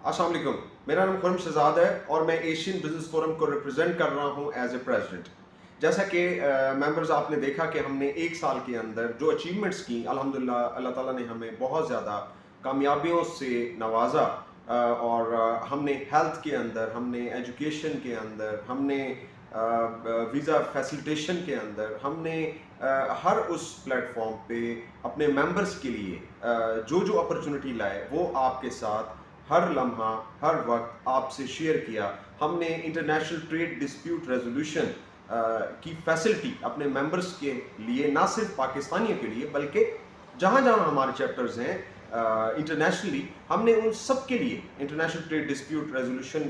अस्सलाम वालेकुम। मेरा नाम खुर्रम शहजाद है और मैं एशियन बिजनेस फोरम को रिप्रेजेंट कर रहा हूं एज ए प्रेसिडेंट। जैसा कि मेंबर्स आपने देखा कि हमने एक साल के अंदर जो अचीवमेंट्स की, अल्हम्दुलिल्लाह अल्लाह ताला ने हमें बहुत ज़्यादा कामयाबियों से नवाजा। और हमने हेल्थ के अंदर, हमने एजुकेशन के अंदर, हमने वीज़ा फैसिलिटेशन के अंदर, हमने हर उस प्लेटफॉर्म पे अपने मेंबर्स के लिए जो जो अपॉर्चुनिटी लाए वो आपके साथ हर लम्हा हर वक्त आपसे शेयर किया। हमने इंटरनेशनल ट्रेड डिस्प्यूट रेजोल्यूशन की फैसिलिटी अपने मेंबर्स के लिए, ना सिर्फ पाकिस्तानियों के लिए बल्कि जहाँ जहाँ हमारे चैप्टर्स हैं इंटरनेशनली, हमने उन सब के लिए इंटरनेशनल ट्रेड डिस्प्यूट रेजोल्यूशन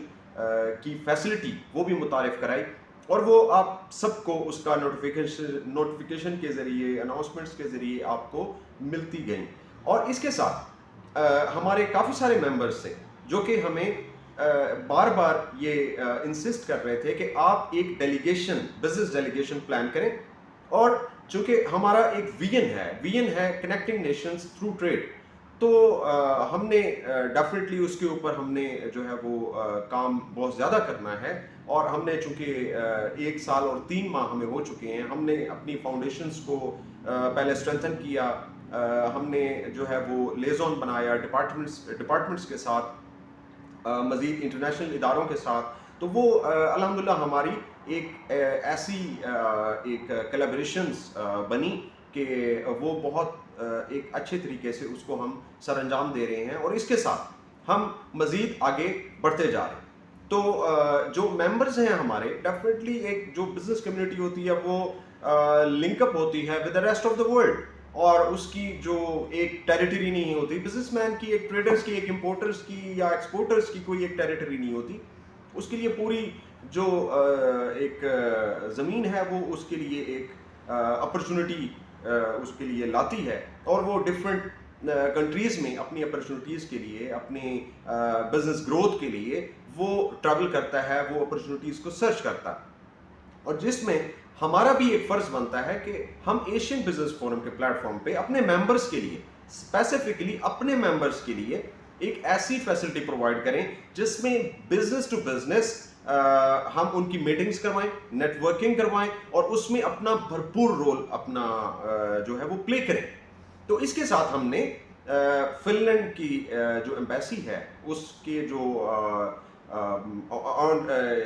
की फैसिलिटी वो भी मुतारिफ कराई। और वो आप सबको उसका नोटिफिकेशन के ज़रिए, अनाउंसमेंट्स के ज़रिए आपको मिलती गई। और इसके साथ हमारे काफ़ी सारे मेंबर्स थे जो कि हमें बार बार ये इंसिस्ट कर रहे थे कि आप एक डेलीगेशन, बिजनेस डेलीगेशन प्लान करें। और चूंकि हमारा एक विजन है कनेक्टिंग नेशंस थ्रू ट्रेड, तो हमने डेफिनेटली उसके ऊपर हमने जो है वो काम बहुत ज़्यादा करना है। और हमने चूंकि 1 साल और 3 माह हमें हो चुके हैं, हमने अपनी फाउंडेशंस को पहले स्ट्रेंथन किया। हमने जो है वो लेज़ॉन बनाया डिपार्टमेंट्स के साथ, मज़ीद इंटरनेशनल इदारों के साथ। तो वो अल्हम्दुलिल्लाह हमारी एक ऐसी एक कोलैबोरेशंस बनी कि वो बहुत एक अच्छे तरीके से उसको हम सर अंजाम दे रहे हैं और इसके साथ हम मज़ीद आगे बढ़ते जा रहे हैं। तो जो मेंबर्स हैं हमारे, डेफिनेटली एक जो बिज़नेस कम्युनिटी होती है वो लिंकअप होती है with the rest of the world, और उसकी जो एक टेरिटरी नहीं होती बिजनेसमैन की, एक ट्रेडर्स की, एक इंपोर्टर्स की या एक्सपोर्टर्स की कोई एक टेरिटरी नहीं होती। उसके लिए पूरी जो एक ज़मीन है वो उसके लिए एक अपॉर्चुनिटी उसके लिए लाती है। और वो डिफरेंट कंट्रीज़ में अपनी अपॉर्चुनिटीज़ के लिए, अपने बिजनेस ग्रोथ के लिए वो ट्रैवल करता है, वो अपॉर्चुनिटीज़ को सर्च करता है। और जिसमें हमारा भी एक फ़र्ज़ बनता है कि हम एशियन बिजनेस फोरम के प्लेटफॉर्म पे अपने मेंबर्स के लिए, स्पेसिफिकली अपने मेंबर्स के लिए एक ऐसी फैसिलिटी प्रोवाइड करें जिसमें बिजनेस टू बिजनेस हम उनकी मीटिंग्स करवाएं, नेटवर्किंग करवाएं और उसमें अपना भरपूर रोल अपना जो है वो प्ले करें। तो इसके साथ हमने फिनलैंड की जो एम्बेसी है उसके जो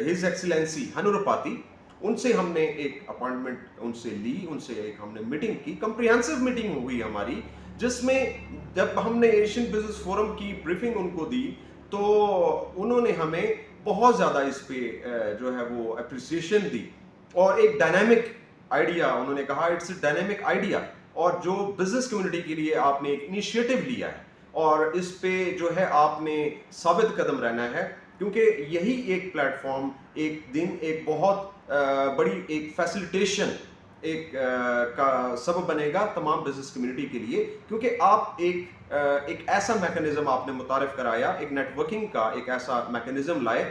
हिज एक्सीलेंसी हनुरपाती, उनसे हमने एक अपॉइंटमेंट उनसे ली, उनसे एक हमने मीटिंग की, कंप्रिहेंसिव मीटिंग हुई हमारी, जिसमें जब हमने एशियन बिजनेस फोरम की ब्रीफिंग उनको दी तो उन्होंने हमें बहुत ज़्यादा इस पे जो है वो अप्रिसिएशन दी। और एक डायनामिक आइडिया उन्होंने कहा, इट्स अ डायनामिक आइडिया, और जो बिजनेस कम्युनिटी के लिए आपने एक इनिशिएटिव लिया है और इस पे जो है आपने साबित कदम रहना है, क्योंकि यही एक प्लेटफॉर्म एक दिन एक बहुत बड़ी एक फैसिलिटेशन का सबब बनेगा तमाम बिजनेस कम्युनिटी के लिए। क्योंकि आप एक ऐसा मैकेनिज्म आपने मुतारिफ कराया, एक नेटवर्किंग का एक ऐसा मैकेनिज्म लाए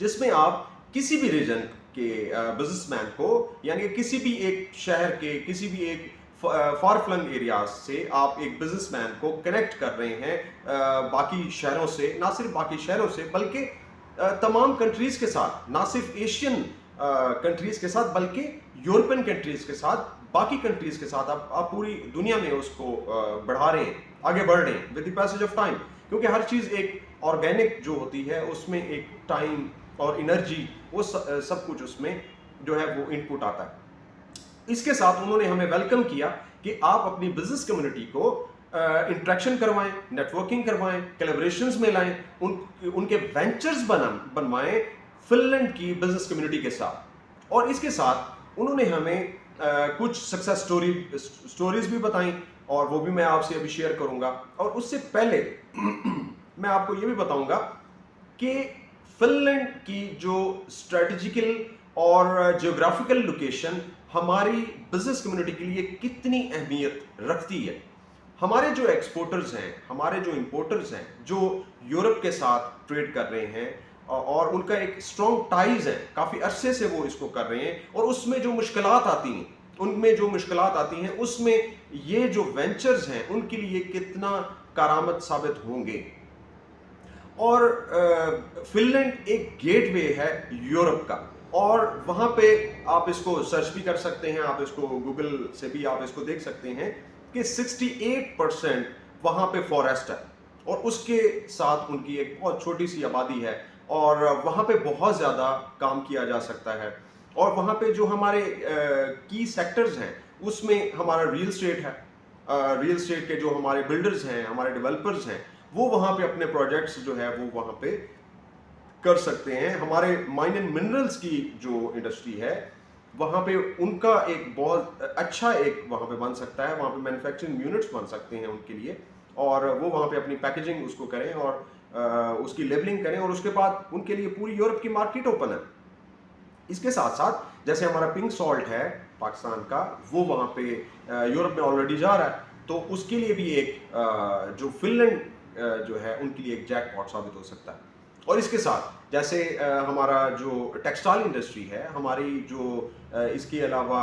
जिसमें आप किसी भी रीजन के बिजनेसमैन को, यानी किसी भी एक शहर के, किसी भी एक फार फ्लंग एरियाज से आप एक बिजनेसमैन को कनेक्ट कर रहे हैं बाकी शहरों से, ना सिर्फ बाकी शहरों से बल्कि तमाम कंट्रीज़ के साथ, ना सिर्फ एशियन कंट्रीज़ के साथ बल्कि यूरोपियन कंट्रीज़ के साथ, बाकी कंट्रीज़ के साथ आप पूरी दुनिया में उसको बढ़ा रहे हैं, आगे बढ़ रहे हैं with the passage of time. क्योंकि हर चीज़ एक ऑर्गेनिक जो होती है उसमें एक टाइम और एनर्जी, वो सब कुछ उसमें जो है वो इनपुट आता है। इसके साथ उन्होंने हमें वेलकम किया कि आप अपनी बिजनेस कम्युनिटी को इंट्रैक्शन करवाएं, नेटवर्किंग करवाएं, कोलैबोरेशंस में लाएं, उनके वेंचर्स बनवाएं फिनलैंड की बिजनेस कम्युनिटी के साथ। और इसके साथ उन्होंने हमें कुछ सक्सेस स्टोरीज भी बताई और वो भी मैं आपसे अभी शेयर करूंगा। और उससे पहले मैं आपको ये भी बताऊंगा कि फिनलैंड की जो स्ट्रेटेजिकल और जियोग्राफिकल लोकेशन हमारी बिजनेस कम्युनिटी के लिए कितनी अहमियत रखती है। हमारे जो एक्सपोर्टर्स हैं, हमारे जो इंपोर्टर्स हैं, जो यूरोप के साथ ट्रेड कर रहे हैं और उनका एक स्ट्रॉन्ग टाइज है, काफ़ी अरसे से वो इसको कर रहे हैं, और उसमें जो मुश्किलात आती हैं, उनमें जो मुश्किलात आती हैं उसमें ये जो वेंचर्स हैं उनके लिए कितना कारामद साबित होंगे। और फिनलैंड एक गेटवे है यूरोप का, और वहाँ पे आप इसको सर्च भी कर सकते हैं, आप इसको गूगल से भी आप इसको देख सकते हैं कि 68% वहाँ पे फॉरेस्ट है, और उसके साथ उनकी एक बहुत छोटी सी आबादी है, और वहाँ पे बहुत ज़्यादा काम किया जा सकता है। और वहाँ पे जो हमारे की सेक्टर्स हैं उसमें हमारा रियल स्टेट है, रियल स्टेट के जो हमारे बिल्डर्स हैं, हमारे डेवलपर्स हैं, वो वहाँ पे अपने प्रोजेक्ट्स जो है वो वहाँ पे कर सकते हैं। हमारे माइन एंड मिनरल्स की जो इंडस्ट्री है वहाँ पे उनका एक बहुत अच्छा एक वहाँ पे बन सकता है, वहाँ पे मैन्युफैक्चरिंग यूनिट्स बन सकते हैं उनके लिए, और वो वहाँ पे अपनी पैकेजिंग उसको करें और उसकी लेबलिंग करें, और उसके बाद उनके लिए पूरी यूरोप की मार्केट ओपन है। इसके साथ साथ जैसे हमारा पिंक सॉल्ट है पाकिस्तान का, वो वहाँ पे यूरोप में ऑलरेडी जा रहा है, तो उसके लिए भी एक जो फिनलैंड जो है उनके लिए एक जैकपॉट साबित हो सकता है। और इसके साथ जैसे हमारा जो टेक्सटाइल इंडस्ट्री है, हमारी जो इसके अलावा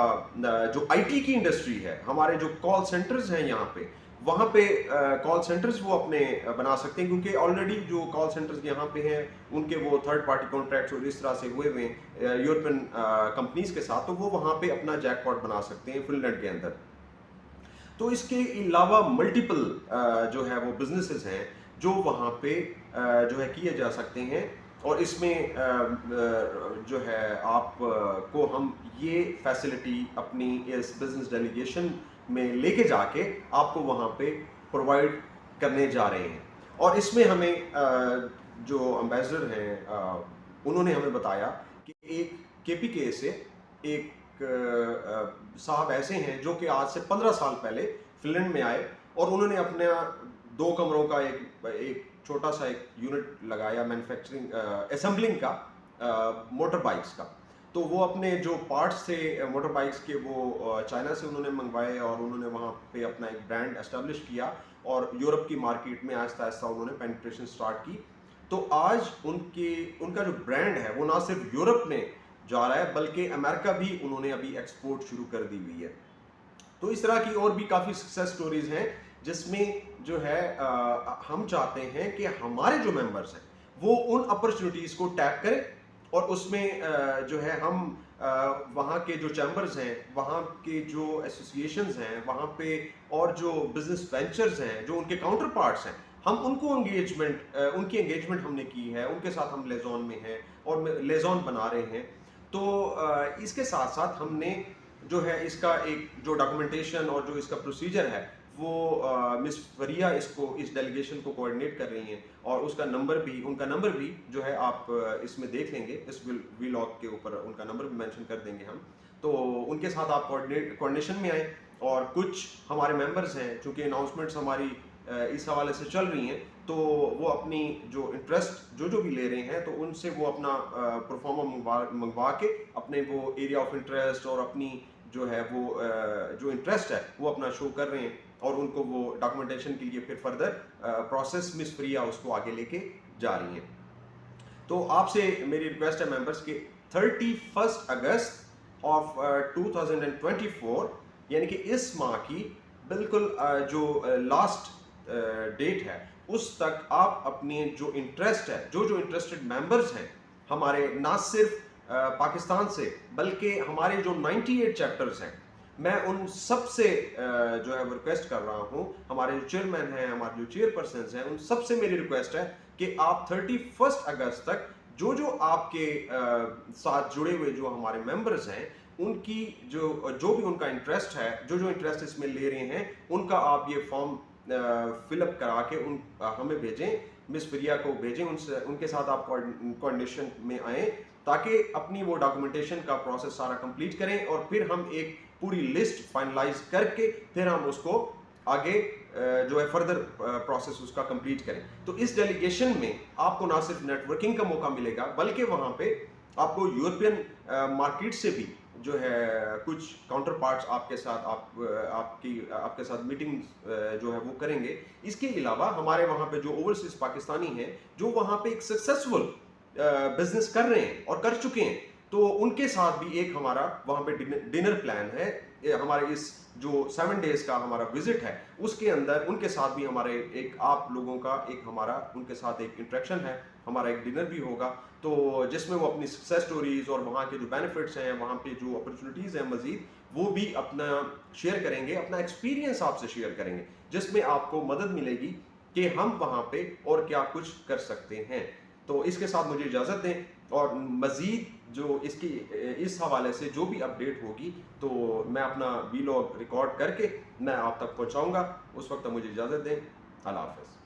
जो आईटी की इंडस्ट्री है, हमारे जो कॉल सेंटर्स हैं यहाँ पे, वहाँ पे कॉल सेंटर्स वो अपने बना सकते हैं, क्योंकि ऑलरेडी जो कॉल सेंटर्स यहाँ पे हैं उनके वो थर्ड पार्टी कॉन्ट्रैक्ट्स और इस तरह से हुए हुए यूरोपियन कंपनीज के साथ, तो वो वहाँ पे अपना जैकपॉट बना सकते हैं फिनलैंड के अंदर। तो इसके अलावा मल्टीपल जो है वो बिजनेसेस हैं जो वहाँ पे जो है किए जा सकते हैं, और इसमें जो है आप को हम ये फैसिलिटी अपनी इस बिजनेस डेलीगेशन में लेके जाके आपको वहाँ पे प्रोवाइड करने जा रहे हैं। और इसमें हमें जो एम्बेसडर हैं उन्होंने हमें बताया कि एक केपीके से एक साहब ऐसे हैं जो कि आज से 15 साल पहले फिनलैंड में आए, और उन्होंने अपने 2 कमरों का एक छोटा सा एक यूनिट लगाया मैन्युफैक्चरिंग असेंबलिंग का मोटर बाइक्स का। तो वो अपने जो पार्ट्स थे मोटर बाइक्स के वो चाइना से उन्होंने मंगवाए, और उन्होंने वहाँ पे अपना एक ब्रांड एस्टेब्लिश किया, और यूरोप की मार्केट में आहिस्ता आहिस्ता उन्होंने पेनिट्रेशन स्टार्ट की। तो आज उनका जो ब्रांड है वो ना सिर्फ यूरोप में जा रहा है, बल्कि अमेरिका भी उन्होंने अभी एक्सपोर्ट शुरू कर दी हुई है। तो इस तरह की और भी काफ़ी सक्सेस स्टोरीज हैं, जिसमें जो है हम चाहते हैं कि हमारे जो मेंबर्स हैं वो उन अपॉर्चुनिटीज़ को टैप करें, और उसमें जो है हम वहाँ के जो चैम्बर्स हैं, वहाँ के जो एसोसिएशंस हैं वहाँ पे, और जो बिजनेस वेंचर्स हैं, जो उनके काउंटर पार्ट्स हैं, हम उनको उनकी एंगेजमेंट हमने की है, उनके साथ हम लेजॉन में हैं और लेजॉन बना रहे हैं। तो इसके साथ साथ हमने जो है इसका एक जो डॉक्यूमेंटेशन और जो इसका प्रोसीजर है वो मिस फरिया इस डेलीगेशन को कोऑर्डिनेट कर रही हैं, और उनका नंबर भी जो है आप इसमें देख लेंगे, इस व्लॉग के ऊपर उनका नंबर भी मेंशन कर देंगे हम। तो उनके साथ आप कोऑर्डिनेशन में आए, और कुछ हमारे मेंबर्स हैं, चूँकि अनाउंसमेंट्स हमारी इस हवाले से चल रही हैं, तो वो अपनी जो इंटरेस्ट जो भी ले रहे हैं, तो उनसे वो अपना परफॉर्मा मंगवा के अपने वो एरिया ऑफ इंटरेस्ट और अपनी जो है वो जो इंटरेस्ट है वो अपना शो कर रहे हैं, और उनको वो डॉक्यूमेंटेशन के लिए फिर फर्दर प्रोसेस मिस प्रिया उसको आगे लेके जा रही हैं। तो आपसे मेरी रिक्वेस्ट है मेंबर्स के 31 अगस्त ऑफ 2024 यानी कि इस माह की बिल्कुल जो लास्ट डेट है उस तक आप अपनी जो इंटरेस्ट है, जो इंटरेस्टेड मेंबर्स हैं हमारे, ना सिर्फ पाकिस्तान से बल्कि हमारे जो 98 चैप्टर्स हैं, मैं उन सब से जो है रिक्वेस्ट कर रहा हूं, हमारे जो चेयरमैन हैं, हमारे जो चेयरपर्सन हैं, उन सब से मेरी रिक्वेस्ट है कि आप 31 अगस्त तक जो आपके साथ जुड़े हुए जो हमारे मेंबर्स हैं, उनकी जो भी उनका इंटरेस्ट है, जो इंटरेस्ट इसमें ले रहे हैं, उनका आप ये फॉर्म फिलअप करा के हमें भेजें, मिस प्रिया को भेजें, उनके साथ आप कोऑर्डिनेशन में आएँ, ताकि अपनी वो डॉक्यूमेंटेशन का प्रोसेस सारा कंप्लीट करें, और फिर हम एक पूरी लिस्ट फाइनलाइज करके फिर हम उसको आगे जो है फर्दर प्रोसेस उसका कंप्लीट करें। तो इस डेलीगेशन में आपको ना सिर्फ नेटवर्किंग का मौका मिलेगा, बल्कि वहाँ पे आपको यूरोपियन मार्केट से भी जो है कुछ काउंटर पार्ट्स आपके साथ आपके साथ मीटिंग जो है वो करेंगे। इसके अलावा हमारे वहाँ पे जो ओवरसीज पाकिस्तानी हैं जो वहाँ पे एक सक्सेसफुल बिजनेस कर रहे हैं और कर चुके हैं, तो उनके साथ भी एक हमारा वहाँ पे डिनर प्लान है। हमारे इस जो 7 डेज़ का हमारा विज़िट है, उसके अंदर उनके साथ भी हमारे एक आप लोगों का एक हमारा उनके साथ एक इंटरेक्शन है, हमारा एक डिनर भी होगा। तो जिसमें वो अपनी सक्सेस स्टोरीज़ और वहाँ के जो बेनिफिट्स हैं, वहाँ पे जो अपॉर्चुनिटीज़ हैं मज़ीद, वो भी अपना शेयर करेंगे, अपना एक्सपीरियंस आपसे शेयर करेंगे, जिसमें आपको मदद मिलेगी कि हम वहाँ पे और क्या कुछ कर सकते हैं। तो इसके साथ मुझे इजाज़त दें, और मज़ीद जो इसकी इस हवाले से जो भी अपडेट होगी तो मैं अपना वीलॉग रिकॉर्ड करके मैं आप तक पहुँचाऊँगा। उस वक्त तक मुझे इजाज़त दें। अल्लाह हाफ़िज़।